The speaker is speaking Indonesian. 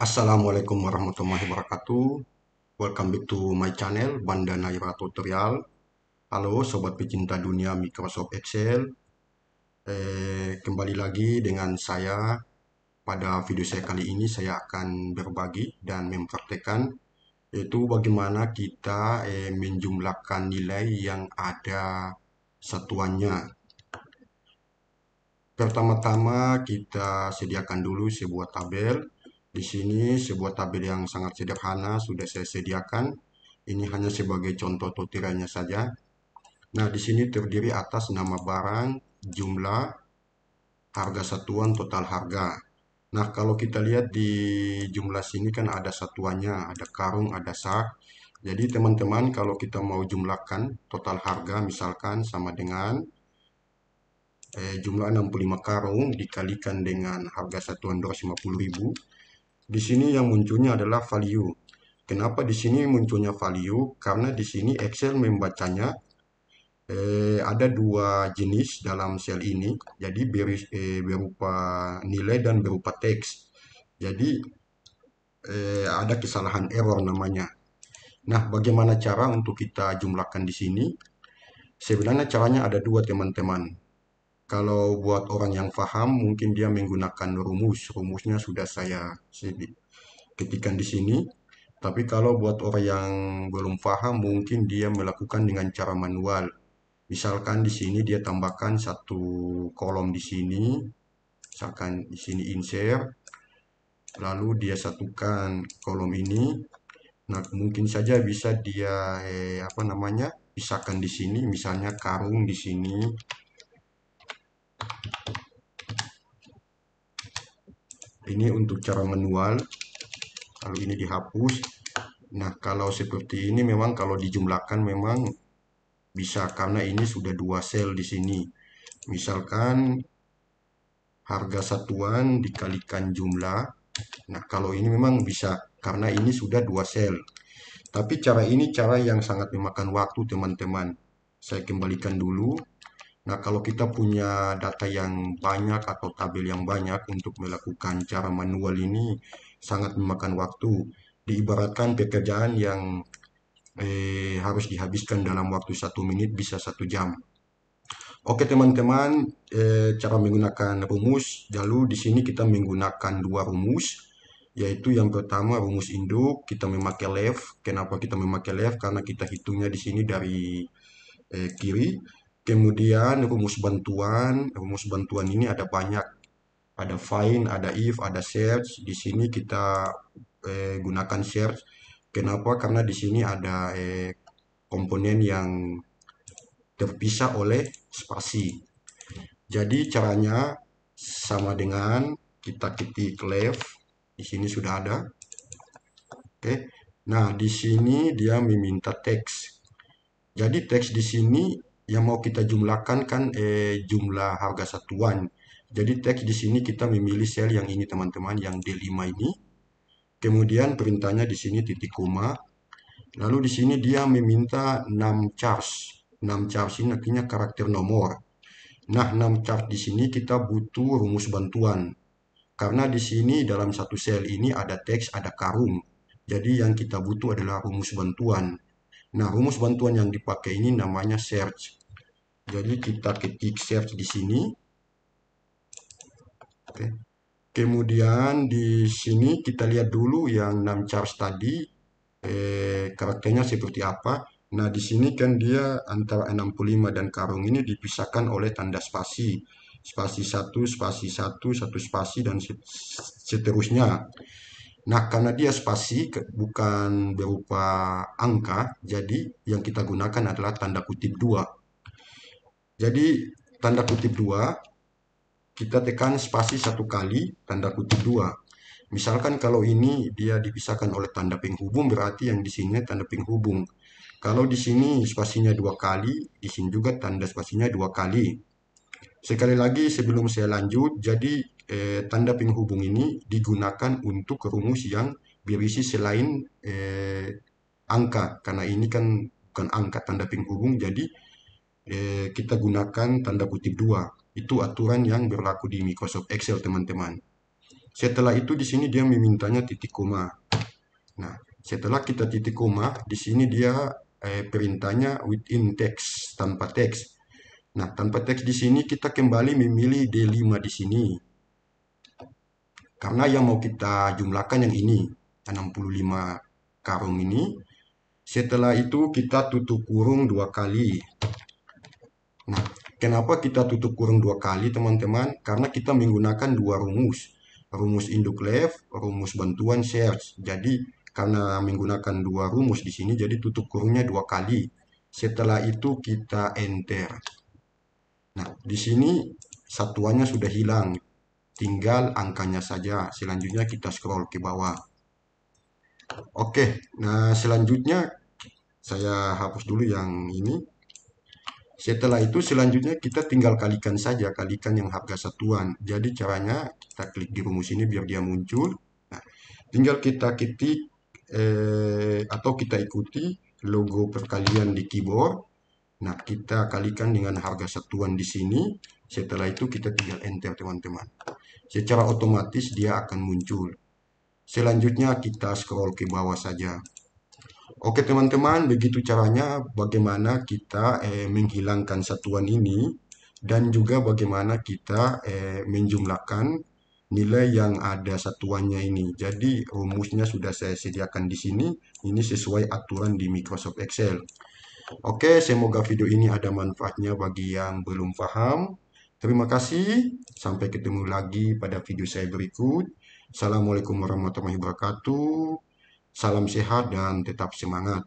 Assalamualaikum warahmatullahi wabarakatuh. Welcome back to my channel Banda Naira Tutorial. Halo sobat pecinta dunia Microsoft Excel. Kembali lagi dengan saya. Pada video saya kali ini saya akan berbagi dan mempraktekkan yaitu bagaimana kita menjumlahkan nilai yang ada satuannya. Pertama-tama kita sediakan dulu sebuah tabel. Di sini sebuah tabel yang sangat sederhana sudah saya sediakan. Ini hanya sebagai contoh tutorialnya saja. Nah, di sini terdiri atas nama barang, jumlah, harga satuan, total harga. Nah, kalau kita lihat di jumlah sini kan ada satuannya, ada karung, ada sak. Jadi teman-teman kalau kita mau jumlahkan total harga misalkan sama dengan jumlah 65 karung dikalikan dengan harga satuan 250.000. Di sini yang munculnya adalah value. Kenapa di sini munculnya value? Karena di sini Excel membacanya ada dua jenis dalam sel ini. Jadi berupa nilai dan berupa teks. Jadi ada kesalahan error namanya. Nah, bagaimana cara untuk kita jumlahkan di sini? Sebenarnya caranya ada dua teman-teman. Kalau buat orang yang paham, mungkin dia menggunakan rumus. Rumusnya sudah saya ketikkan di sini. Tapi kalau buat orang yang belum paham, mungkin dia melakukan dengan cara manual. Misalkan di sini dia tambahkan satu kolom di sini, misalkan di sini insert, lalu dia satukan kolom ini. Nah, mungkin saja bisa dia pisahkan di sini, misalnya karung di sini. Ini untuk cara manual. Lalu ini dihapus. Nah, kalau seperti ini memang kalau dijumlahkan memang bisa karena ini sudah dua sel di sini. Misalkan harga satuan dikalikan jumlah. Nah, kalau ini memang bisa karena ini sudah dua sel. Tapi cara ini cara yang sangat memakan waktu, teman-teman. Saya kembalikan dulu. Nah, kalau kita punya data yang banyak atau tabel yang banyak untuk melakukan cara manual ini sangat memakan waktu. Diibaratkan pekerjaan yang harus dihabiskan dalam waktu 1 menit bisa 1 jam. Oke teman-teman, cara menggunakan rumus. Lalu di sini kita menggunakan dua rumus, yaitu yang pertama rumus induk kita memakai left. Kenapa kita memakai left? Karena kita hitungnya di sini dari kiri. Kemudian rumus bantuan ini ada banyak. Ada find, ada if, ada search. Di sini kita gunakan search. Kenapa? Karena di sini ada komponen yang terpisah oleh spasi. Jadi caranya sama dengan kita ketik left. Di sini sudah ada. Oke. Nah, di sini dia meminta teks. Jadi teks di sini yang mau kita jumlahkan kan jumlah harga satuan. Jadi teks di sini kita memilih sel yang ini teman-teman, yang D5 ini. Kemudian perintahnya di sini titik koma. Lalu di sini dia meminta 6 charge. 6 charge ini artinya karakter nomor. Nah, 6 charge di sini kita butuh rumus bantuan. Karena di sini dalam satu sel ini ada teks, ada karung. Jadi yang kita butuh adalah rumus bantuan. Nah, rumus bantuan yang dipakai ini namanya search. Jadi kita ketik search di sini. Oke. Kemudian di sini kita lihat dulu yang 6 charge tadi karakternya seperti apa. Nah, di sini kan dia antara 65 dan karung ini dipisahkan oleh tanda spasi. Spasi satu, spasi satu, satu spasi, dan seterusnya. Nah, karena dia spasi bukan berupa angka, jadi yang kita gunakan adalah tanda kutip 2. Jadi, tanda kutip 2, kita tekan spasi satu kali, tanda kutip 2. Misalkan kalau ini dia dipisahkan oleh tanda penghubung, berarti yang di sini tanda penghubung. Kalau di sini spasinya 2 kali, di sini juga tanda spasinya 2 kali. Sekali lagi sebelum saya lanjut, jadi tanda penghubung ini digunakan untuk rumus yang berisi selain angka. Karena ini kan bukan angka tanda penghubung, jadi kita gunakan tanda kutip 2. Itu aturan yang berlaku di Microsoft Excel, teman-teman. Setelah itu di sini dia memintanya titik koma. Nah, setelah kita titik koma, di sini dia perintahnya within text, tanpa teks. Nah, tanpa teks di sini kita kembali memilih D5 di sini. Karena yang mau kita jumlahkan yang ini, 65 karung ini. Setelah itu kita tutup kurung 2 kali. Nah, kenapa kita tutup kurung 2 kali, teman-teman? Karena kita menggunakan 2 rumus. Rumus induk left, rumus bantuan search. Jadi, karena menggunakan 2 rumus di sini, jadi tutup kurungnya 2 kali. Setelah itu kita enter. Nah, di sini satuannya sudah hilang. Tinggal angkanya saja. Selanjutnya kita scroll ke bawah. Oke, nah selanjutnya saya hapus dulu yang ini. Setelah itu selanjutnya kita tinggal kalikan saja, kalikan yang harga satuan. Jadi caranya kita klik di rumus ini biar dia muncul. Nah, tinggal kita ketik atau kita ikuti logo perkalian di keyboard. Nah, kita kalikan dengan harga satuan di sini. Setelah itu kita tinggal enter, teman-teman. Secara otomatis dia akan muncul. Selanjutnya kita scroll ke bawah saja. Oke teman-teman, begitu caranya bagaimana kita menghilangkan satuan ini dan juga bagaimana kita menjumlahkan nilai yang ada satuannya ini. Jadi rumusnya sudah saya sediakan di sini. Ini sesuai aturan di Microsoft Excel. Oke, semoga video ini ada manfaatnya bagi yang belum paham. Terima kasih. Sampai ketemu lagi pada video saya berikut. Assalamualaikum warahmatullahi wabarakatuh. Salam sehat dan tetap semangat.